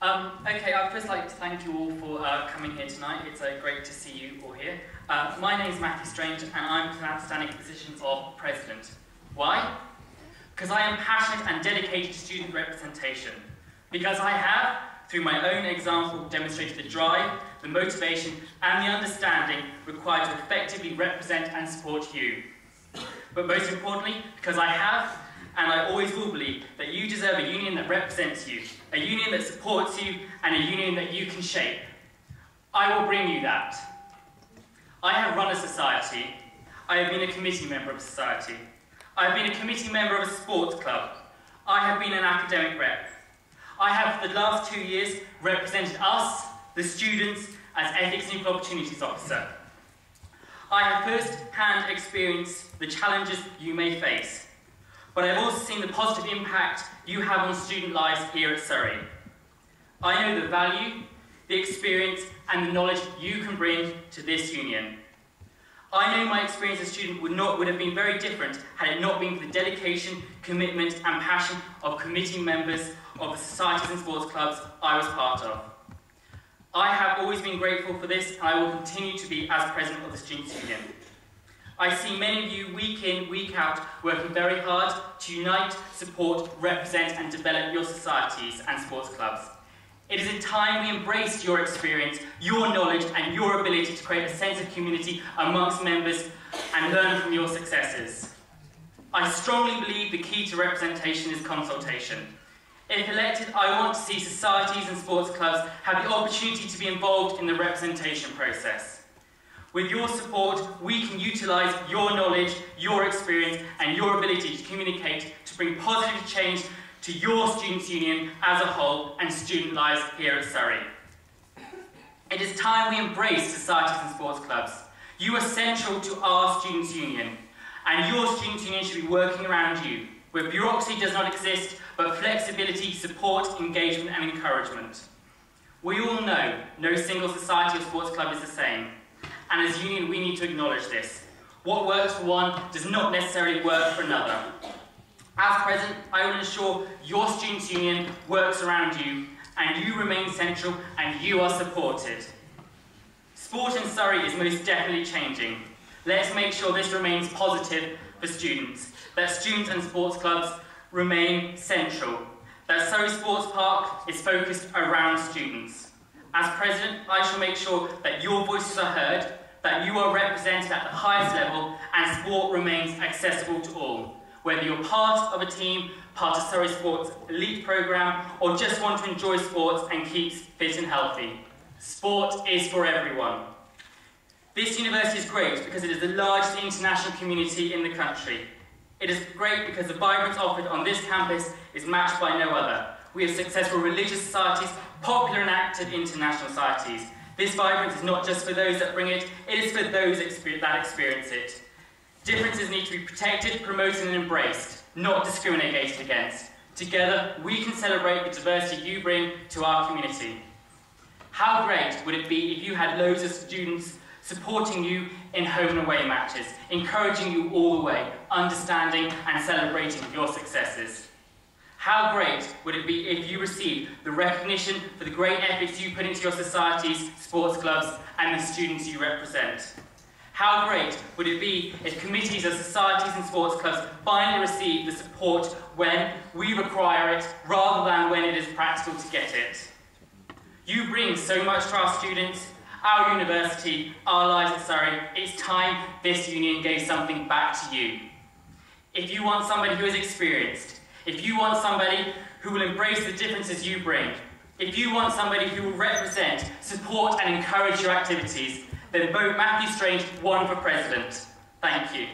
Okay, I'd first like to thank you all for coming here tonight. It's great to see you all here. My name is Matthew Strange, and I'm standing in the position of President. Why? Because I am passionate and dedicated to student representation. Because I have, through my own example, demonstrated the drive, the motivation, and the understanding required to effectively represent and support you. But most importantly, because I have, and I always will believe, that you deserve a union that represents you, a union that supports you, and a union that you can shape. I will bring you that. I have run a society. I have been a committee member of a society. I have been a committee member of a sports club. I have been an academic rep. I have, for the last 2 years, represented us, the students, as Ethics and Equal Opportunities Officer. I have first-hand experienced the challenges you may face, but I've also seen the positive impact you have on student lives here at Surrey. I know the value, the experience, and the knowledge you can bring to this union. I know my experience as a student would have been very different had it not been for the dedication, commitment, and passion of committee members of the societies and sports clubs I was part of. I have always been grateful for this, and I will continue to be as President of the Students' Union. I see many of you week in, week out, working very hard to unite, support, represent, and develop your societies and sports clubs. It is a time we embrace your experience, your knowledge, and your ability to create a sense of community amongst members and learn from your successes. I strongly believe the key to representation is consultation. If elected, I want to see societies and sports clubs have the opportunity to be involved in the representation process. With your support, we can utilise your knowledge, your experience, and your ability to communicate to bring positive change to your Students' Union as a whole and student lives here at Surrey. It is time we embrace societies and sports clubs. You are central to our Students' Union, and your Students' Union should be working around you, where bureaucracy does not exist, but flexibility, support, engagement, and encouragement. We all know no single society or sports club is the same, and as a union we need to acknowledge this. What works for one does not necessarily work for another. As President, I will ensure your Students' Union works around you, and you remain central, and you are supported. Sport in Surrey is most definitely changing. Let's make sure this remains positive for students, that students and sports clubs remain central, that Surrey Sports Park is focused around students. As President, I shall make sure that your voices are heard, that you are represented at the highest level, and sport remains accessible to all. Whether you're part of a team, part of Surrey Sports elite programme, or just want to enjoy sports and keep fit and healthy, sport is for everyone. This university is great because it is the largest international community in the country. It is great because the vibrance offered on this campus is matched by no other. We have successful religious societies, popular and active international societies. This vibrance is not just for those that bring it, it is for those that experience it. Differences need to be protected, promoted and embraced, not discriminated against. Together, we can celebrate the diversity you bring to our community. How great would it be if you had loads of students supporting you in home and away matches, encouraging you all the way, understanding and celebrating your successes. How great would it be if you received the recognition for the great efforts you put into your societies, sports clubs and the students you represent. How great would it be if committees of societies and sports clubs finally receive the support when we require it rather than when it is practical to get it. You bring so much to our students, our university, our lives at Surrey. It's time this union gave something back to you. If you want somebody who is experienced, if you want somebody who will embrace the differences you bring, if you want somebody who will represent, support and encourage your activities, then vote Matthew Strange 1 for President. Thank you.